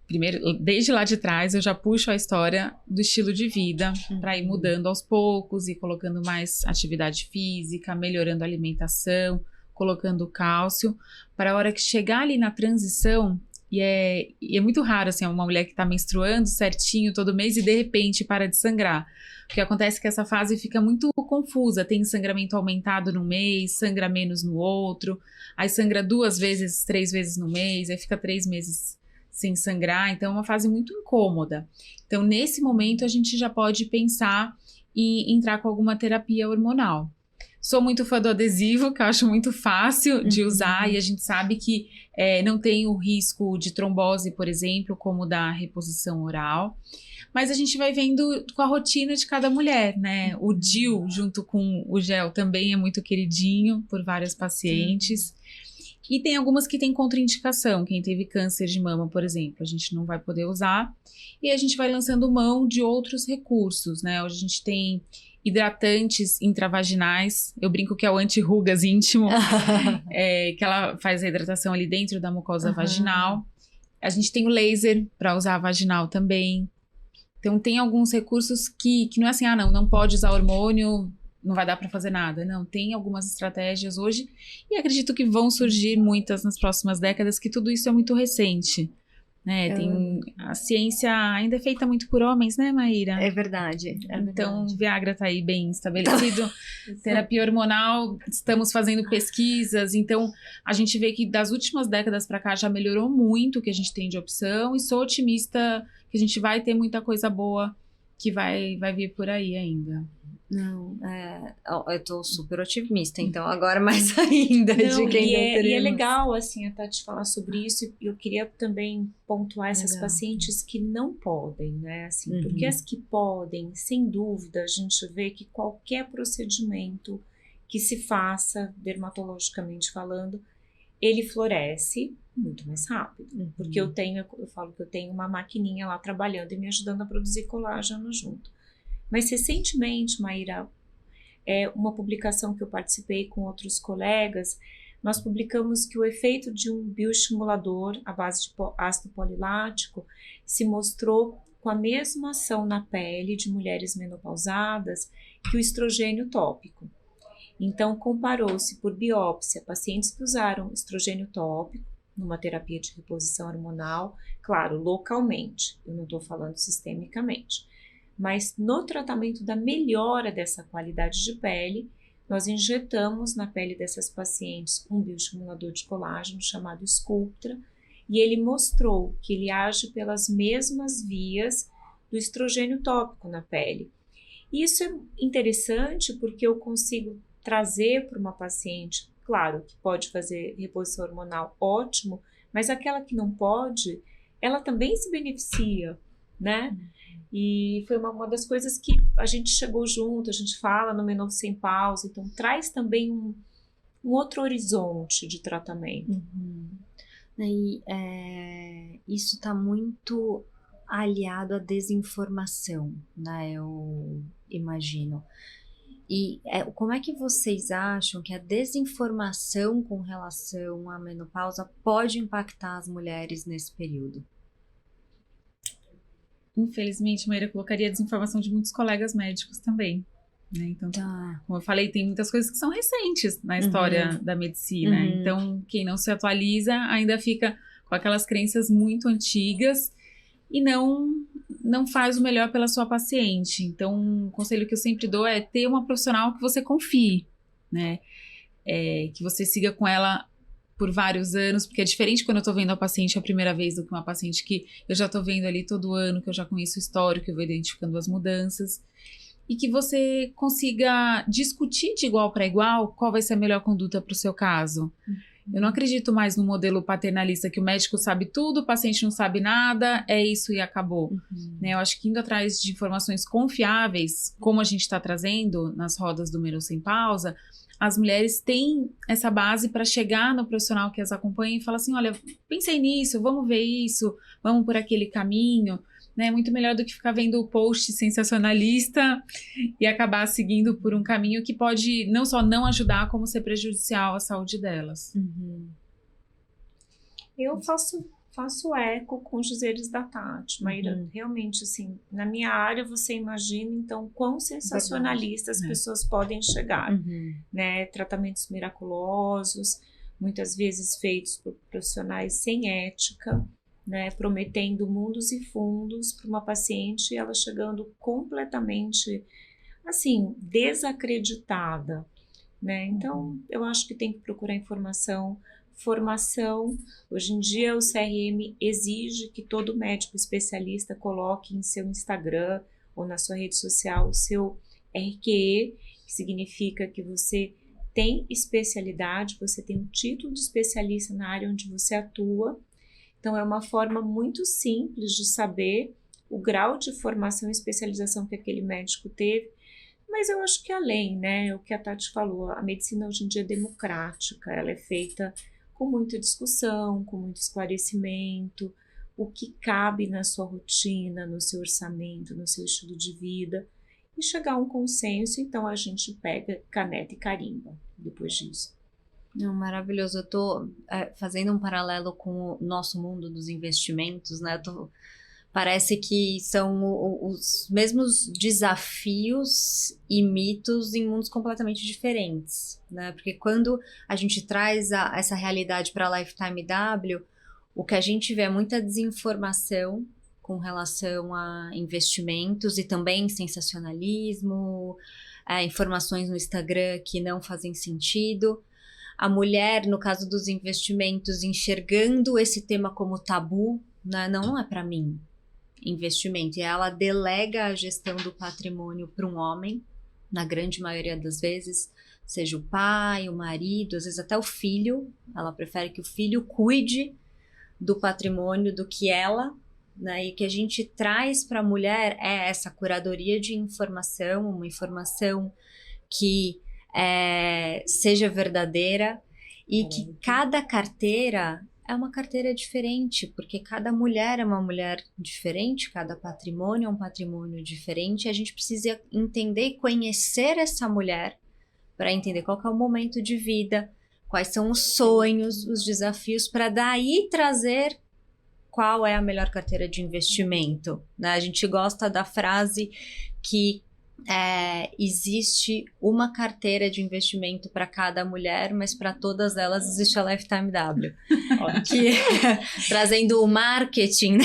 Primeiro, desde lá de trás, eu já puxo a história do estilo de vida para ir mudando aos poucos e colocando mais atividade física, melhorando a alimentação, colocando cálcio, para a hora que chegar ali na transição, e é muito raro, assim, uma mulher que está menstruando certinho todo mês e de repente para de sangrar. O que acontece é que essa fase fica muito confusa, tem sangramento aumentado num mês, sangra menos no outro, aí sangra 2 vezes, 3 vezes no mês, aí fica 3 meses sem sangrar, então é uma fase muito incômoda. Então, nesse momento, a gente já pode pensar em entrar com alguma terapia hormonal. Sou muito fã do adesivo, que eu acho muito fácil de usar, e a gente sabe que não tem o risco de trombose, por exemplo, como da reposição oral. Mas a gente vai vendo com a rotina de cada mulher, né? O DIU, junto com o gel, também é muito queridinho por várias pacientes. E tem algumas que têm contraindicação, quem teve câncer de mama, por exemplo, a gente não vai poder usar. E a gente vai lançando mão de outros recursos, né? Hoje a gente tem hidratantes intravaginais, eu brinco que é o anti-rugas íntimo, que ela faz a hidratação ali dentro da mucosa vaginal. A gente tem o laser para usar vaginal também. Então tem alguns recursos que não é assim, não pode usar hormônio, não vai dar para fazer nada. Não, tem algumas estratégias hoje e acredito que vão surgir muitas nas próximas décadas, que tudo isso é muito recente, né? A ciência ainda é feita muito por homens, né, Maíra? É verdade. Então, Viagra tá aí bem estabelecido. Terapia hormonal, estamos fazendo pesquisas, então a gente vê que das últimas décadas para cá já melhorou muito o que a gente tem de opção e sou otimista que a gente vai ter muita coisa boa que vai vir por aí ainda. Não, eu tô super otimista, então agora mais ainda de quem e é legal, assim, a Tati falar sobre isso, e eu queria também pontuar essas pacientes que não podem, né, assim, porque as que podem, sem dúvida, a gente vê que qualquer procedimento que se faça, dermatologicamente falando, ele floresce muito mais rápido, porque eu falo que eu tenho uma maquininha lá trabalhando e me ajudando a produzir colágeno junto. Mas recentemente, Maíra, uma publicação que eu participei com outros colegas, nós publicamos que o efeito de um bioestimulador à base de ácido polilático se mostrou com a mesma ação na pele de mulheres menopausadas que o estrogênio tópico. Então, comparou-se por biópsia pacientes que usaram estrogênio tópico numa terapia de reposição hormonal, claro, localmente, eu não estou falando sistemicamente. Mas no tratamento da melhora dessa qualidade de pele, nós injetamos na pele dessas pacientes um bioestimulador de colágeno chamado Sculptra, e ele mostrou que ele age pelas mesmas vias do estrogênio tópico na pele. E isso é interessante porque eu consigo trazer para uma paciente, claro, que pode fazer reposição hormonal, ótimo, mas aquela que não pode, ela também se beneficia, né? E foi uma das coisas que a gente chegou junto, a gente fala no Menopausa Sem Pausa, então traz também um outro horizonte de tratamento. E isso está muito aliado à desinformação, né? Eu imagino. E como é que vocês acham que a desinformação com relação à menopausa pode impactar as mulheres nesse período? Infelizmente, Maíra, colocaria a desinformação de muitos colegas médicos também. Né? Então, como eu falei, tem muitas coisas que são recentes na história da medicina. Então, quem não se atualiza ainda fica com aquelas crenças muito antigas e não faz o melhor pela sua paciente. Então, um conselho que eu sempre dou é ter uma profissional que você confie, né? Que você siga com ela por vários anos, porque é diferente quando eu tô vendo a paciente a primeira vez do que uma paciente que eu já tô vendo ali todo ano, que eu já conheço o histórico, que eu vou identificando as mudanças. E que você consiga discutir de igual para igual qual vai ser a melhor conduta para o seu caso. Eu não acredito mais no modelo paternalista que o médico sabe tudo, o paciente não sabe nada, é isso e acabou. Né? Eu acho que indo atrás de informações confiáveis, como a gente está trazendo nas rodas do Menopausa Sem Pausa, as mulheres têm essa base para chegar no profissional que as acompanha e falar assim, olha, pensei nisso, vamos ver isso, vamos por aquele caminho. Né, muito melhor do que ficar vendo o post sensacionalista e acabar seguindo por um caminho que pode não só não ajudar, como ser prejudicial à saúde delas. Eu faço eco com os dizeres da Tati, Maíra, realmente, assim, na minha área você imagina, então, quão sensacionalistas as pessoas podem chegar, né, tratamentos miraculosos, muitas vezes feitos por profissionais sem ética, né, prometendo mundos e fundos para uma paciente e ela chegando completamente, assim, desacreditada, né? Então, eu acho que tem que procurar informação, formação. Hoje em dia, o CRM exige que todo médico especialista coloque em seu Instagram ou na sua rede social o seu RQE, que significa que você tem especialidade, você tem um título de especialista na área onde você atua. Então, é uma forma muito simples de saber o grau de formação e especialização que aquele médico teve, mas eu acho que além, né, o que a Tati falou, a medicina hoje em dia é democrática, ela é feita com muita discussão, com muito esclarecimento, o que cabe na sua rotina, no seu orçamento, no seu estilo de vida, e chegar a um consenso, então a gente pega caneta e carimba depois disso. Não, maravilhoso. Eu tô fazendo um paralelo com o nosso mundo dos investimentos, né? Parece que são os mesmos desafios e mitos em mundos completamente diferentes, né? Porque quando a gente traz essa realidade para a Lifetime W, o que a gente vê é muita desinformação com relação a investimentos e também sensacionalismo, informações no Instagram que não fazem sentido. A mulher, no caso dos investimentos, enxergando esse tema como tabu, né? Não é para mim investimento. E ela delega a gestão do patrimônio para um homem, na grande maioria das vezes, seja o pai, o marido, às vezes até o filho. Ela prefere que o filho cuide do patrimônio do que ela, né? E o que a gente traz para a mulher é essa curadoria de informação, uma informação que seja verdadeira e que cada carteira é uma carteira diferente, porque cada mulher é uma mulher diferente, cada patrimônio é um patrimônio diferente, e a gente precisa entender e conhecer essa mulher para entender qual que é o momento de vida, quais são os sonhos, os desafios, para daí trazer qual é a melhor carteira de investimento, né? A gente gosta da frase que existe uma carteira de investimento para cada mulher, mas para todas elas existe a Lifetime W. Que trazendo o marketing, né,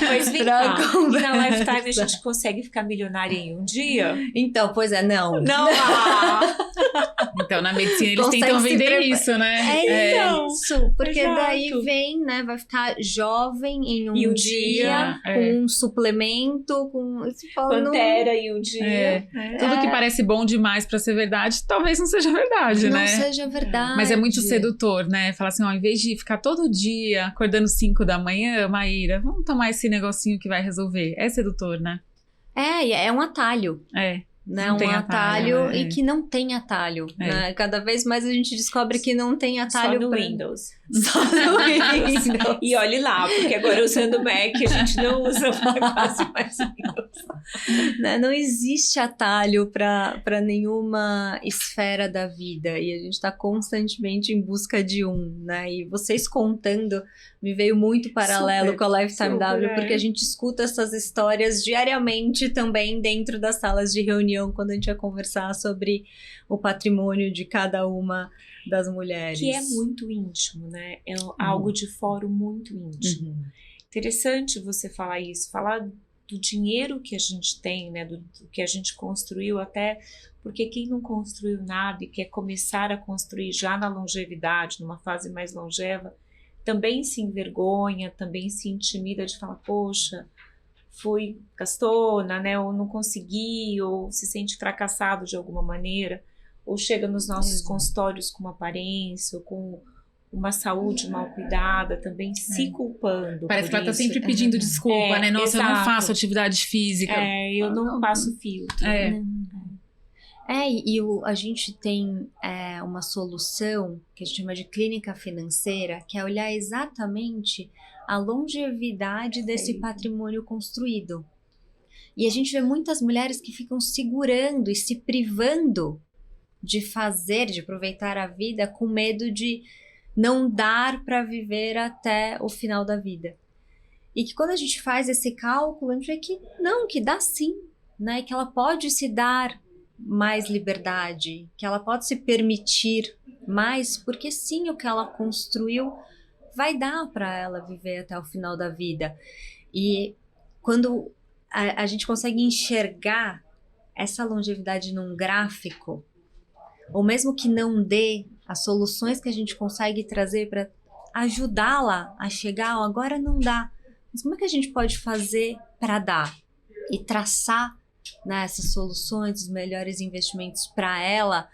mas vem cá, na Lifetime a gente consegue ficar milionária em um dia? Então, pois é, não. Então, na medicina eles tentam vender isso, né? Isso, porque daí vem, né, vai ficar jovem em um dia com um suplemento, com... Pantera em um dia. Tudo que parece bom demais pra ser verdade, talvez não seja verdade, Não né? seja verdade. Mas é muito sedutor, né? Falar assim, ó, em vez de ficar todo dia acordando 5 da manhã, Maíra, vamos tomar esse negocinho que vai resolver. É sedutor, né? É um atalho. Né? Um atalho e que não tem atalho. Né? Cada vez mais a gente descobre que não tem atalho. Só no Windows. Só no Windows. E olhe lá, porque agora usando o Mac a gente não usa quase mais Windows. Né? Não existe atalho para nenhuma esfera da vida e a gente está constantemente em busca de um, né? E vocês contando me veio muito paralelo com a Lifetime W, porque a gente escuta essas histórias diariamente também dentro das salas de reunião quando a gente vai conversar sobre o patrimônio de cada uma das mulheres. Que é muito íntimo, né? É algo de fórum muito íntimo. Interessante você falar isso, falar do dinheiro que a gente tem, né? Do que a gente construiu, até porque quem não construiu nada e quer começar a construir já na longevidade, numa fase mais longeva, também se envergonha, também se intimida de falar, poxa, fui gastona, né? Ou não consegui, ou se sente fracassado de alguma maneira, ou chega nos nossos consultórios com uma aparência, ou com uma saúde mal cuidada, também se culpando. Parece que ela tá sempre pedindo desculpa, né? Nossa, exato. eu não faço atividade física. Eu não passo filtro. A gente tem uma solução que a gente chama de clínica financeira, que é olhar exatamente a longevidade desse patrimônio construído. E a gente vê muitas mulheres que ficam segurando e se privando de aproveitar a vida com medo de não dar para viver até o final da vida. E que quando a gente faz esse cálculo, a gente vê que não, que dá sim, né? Que ela pode se dar mais liberdade, que ela pode se permitir mais, porque sim, o que ela construiu vai dar para ela viver até o final da vida. E quando a gente consegue enxergar essa longevidade num gráfico, ou mesmo que não dê, as soluções que a gente consegue trazer para ajudá-la a chegar, agora não dá, mas como é que a gente pode fazer para dar? E traçar, né, essas soluções, os melhores investimentos para ela,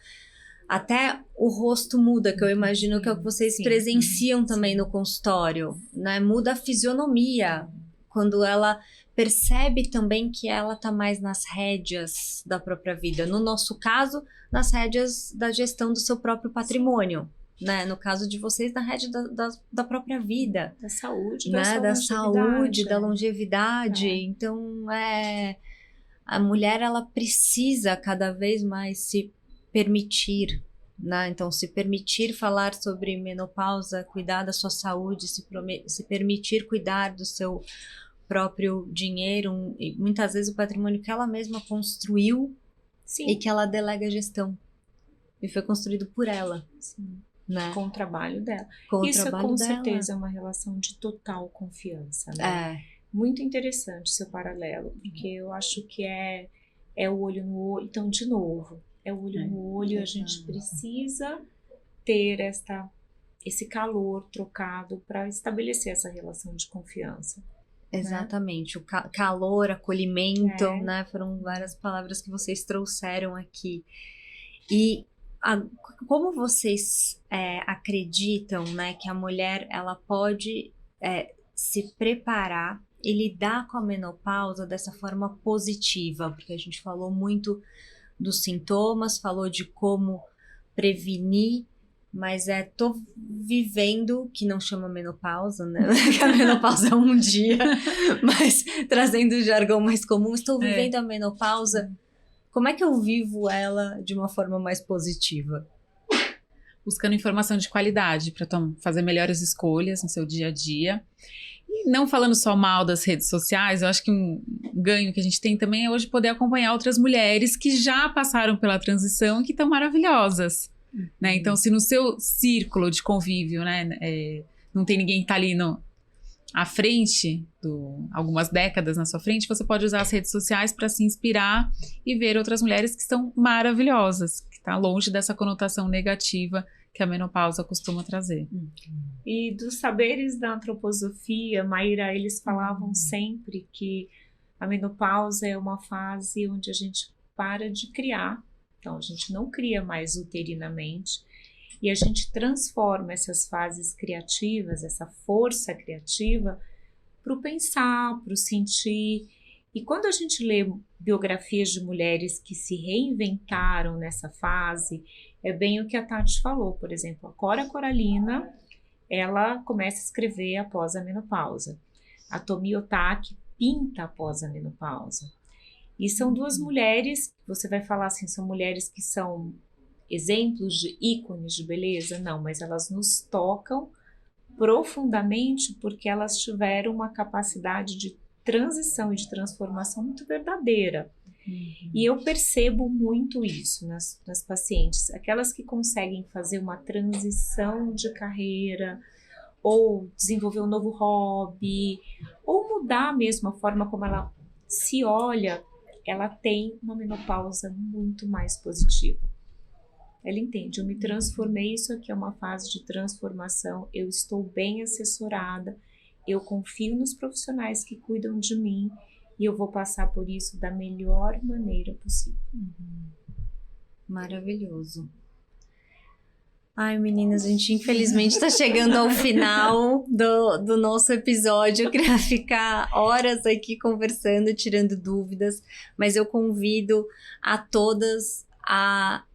até o rosto muda, que eu imagino que é o que vocês presenciam também no consultório, né? Muda a fisionomia, quando ela percebe também que ela está mais nas rédeas da própria vida. No nosso caso, nas rédeas da gestão do seu próprio patrimônio. Né? No caso de vocês, na rédea da própria vida. Da saúde, né? Da saúde, da longevidade. Então, a mulher, ela precisa cada vez mais se permitir, né? Então, se permitir falar sobre menopausa, cuidar da sua saúde, se permitir cuidar do seu próprio dinheiro, e muitas vezes o patrimônio que ela mesma construiu e que ela delega a gestão. E foi construído por ela. Sim. Né? Com o trabalho dela. Isso com certeza é uma relação de total confiança, né? Muito interessante seu paralelo, porque eu acho que é o olho no olho. Então, de novo, é o olho no olho, a gente precisa ter esse calor trocado para estabelecer essa relação de confiança. Exatamente, o calor, acolhimento, né? Foram várias palavras que vocês trouxeram aqui. E como vocês acreditam, né, que a mulher ela pode se preparar e lidar com a menopausa dessa forma positiva? Porque a gente falou muito dos sintomas, falou de como prevenir, mas tô vivendo, que não chama menopausa, né? Que a menopausa é um dia, mas trazendo o jargão mais comum, estou vivendo a menopausa. Como é que eu vivo ela de uma forma mais positiva? Buscando informação de qualidade para fazer melhores escolhas no seu dia a dia. E não falando só mal das redes sociais, eu acho que um ganho que a gente tem também é hoje poder acompanhar outras mulheres que já passaram pela transição e que estão maravilhosas. Né? Então, se no seu círculo de convívio, né, não tem ninguém que está ali à frente, algumas décadas na sua frente, você pode usar as redes sociais para se inspirar e ver outras mulheres que estão maravilhosas, que estão longe dessa conotação negativa que a menopausa costuma trazer. E dos saberes da antroposofia, Maíra, eles falavam sempre que a menopausa é uma fase onde a gente para de criar. Então, a gente não cria mais uterinamente e a gente transforma essas fases criativas, essa força criativa, para o pensar, para o sentir. E quando a gente lê biografias de mulheres que se reinventaram nessa fase, é bem o que a Tati falou. Por exemplo, a Cora Coralina, ela começa a escrever após a menopausa. A Tomi Otaki pinta após a menopausa. E são duas mulheres, você vai falar assim, são mulheres que são exemplos de ícones de beleza? Não, mas elas nos tocam profundamente porque elas tiveram uma capacidade de transição e de transformação muito verdadeira. E eu percebo muito isso nas pacientes, aquelas que conseguem fazer uma transição de carreira, ou desenvolver um novo hobby, ou mudar mesmo a forma como ela se olha, ela tem uma menopausa muito mais positiva. Ela entende, eu me transformei, isso aqui é uma fase de transformação, eu estou bem assessorada, eu confio nos profissionais que cuidam de mim e eu vou passar por isso da melhor maneira possível. Maravilhoso. Ai, meninas, a gente infelizmente está chegando ao final do nosso episódio. Eu queria ficar horas aqui conversando, tirando dúvidas, mas eu convido a todas a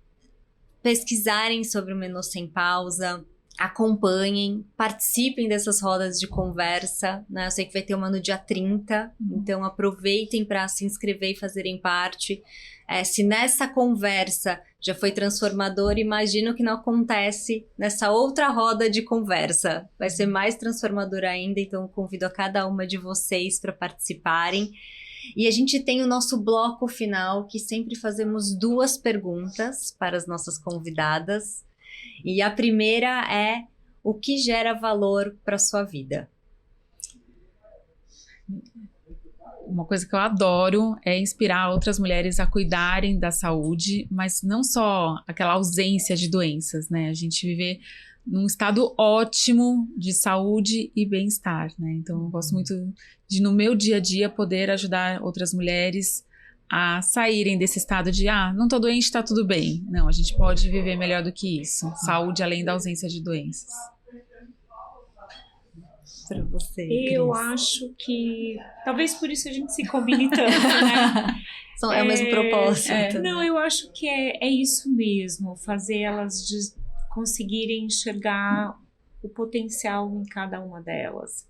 pesquisarem sobre o Menossempausa, acompanhem, participem dessas rodas de conversa, né? Eu sei que vai ter uma no dia 30, então aproveitem para se inscrever e fazerem parte. Se nessa conversa já foi transformador, imagino que não acontece nessa outra roda de conversa. Vai ser mais transformador ainda, então eu convido a cada uma de vocês para participarem. E a gente tem o nosso bloco final, que sempre fazemos 2 perguntas para as nossas convidadas. E a primeira é: o que gera valor para a sua vida? Uma coisa que eu adoro é inspirar outras mulheres a cuidarem da saúde, mas não só aquela ausência de doenças, né? A gente viver num estado ótimo de saúde e bem-estar, né? Então, eu gosto muito de, no meu dia a dia, poder ajudar outras mulheres a saírem desse estado de, não tô doente, tá tudo bem. Não, a gente pode viver melhor do que isso. Saúde além da ausência de doenças. Para você, eu acho que talvez por isso a gente se combine tanto, né? É o mesmo propósito. Não, eu acho que é isso mesmo, fazer elas conseguirem enxergar o potencial em cada uma delas,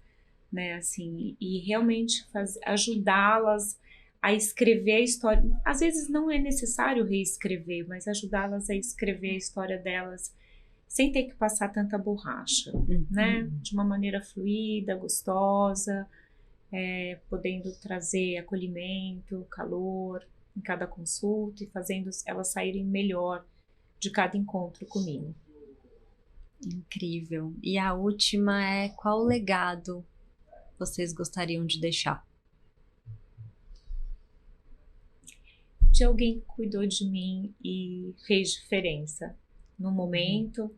né? Assim, e realmente ajudá-las a escrever a história. Às vezes não é necessário reescrever, mas ajudá-las a escrever a história delas sem ter que passar tanta borracha, né? De uma maneira fluida, gostosa, podendo trazer acolhimento, calor em cada consulta e fazendo elas saírem melhor de cada encontro comigo. Incrível. E a última é: qual legado vocês gostariam de deixar? De alguém que cuidou de mim e fez diferença num momento,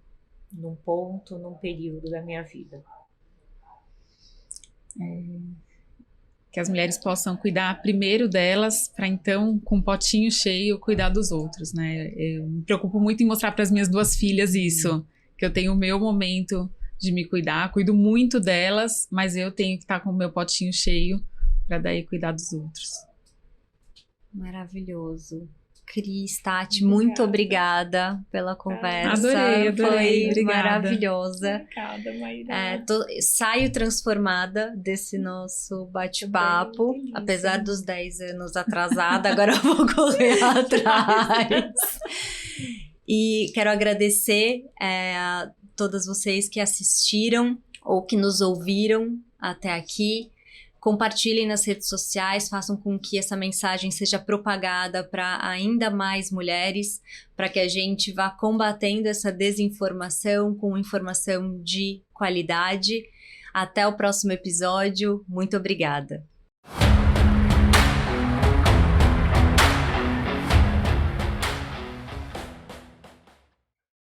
num ponto, num período da minha vida. Que as mulheres possam cuidar primeiro delas, para então, com um potinho cheio, cuidar dos outros, né? Eu me preocupo muito em mostrar para as minhas 2 filhas isso, que eu tenho o meu momento de me cuidar, cuido muito delas, mas eu tenho que estar com o meu potinho cheio para daí cuidar dos outros. Maravilhoso. Cris, Tati, muito obrigada pela conversa. Adorei. Foi Obrigada. Maravilhosa. Obrigada, Maíra. Saio transformada desse nosso bate-papo, apesar dos 10 anos atrasada, agora eu vou correr atrás. E quero agradecer a todas vocês que assistiram ou que nos ouviram até aqui. Compartilhem nas redes sociais, façam com que essa mensagem seja propagada para ainda mais mulheres, para que a gente vá combatendo essa desinformação com informação de qualidade. Até o próximo episódio. Muito obrigada.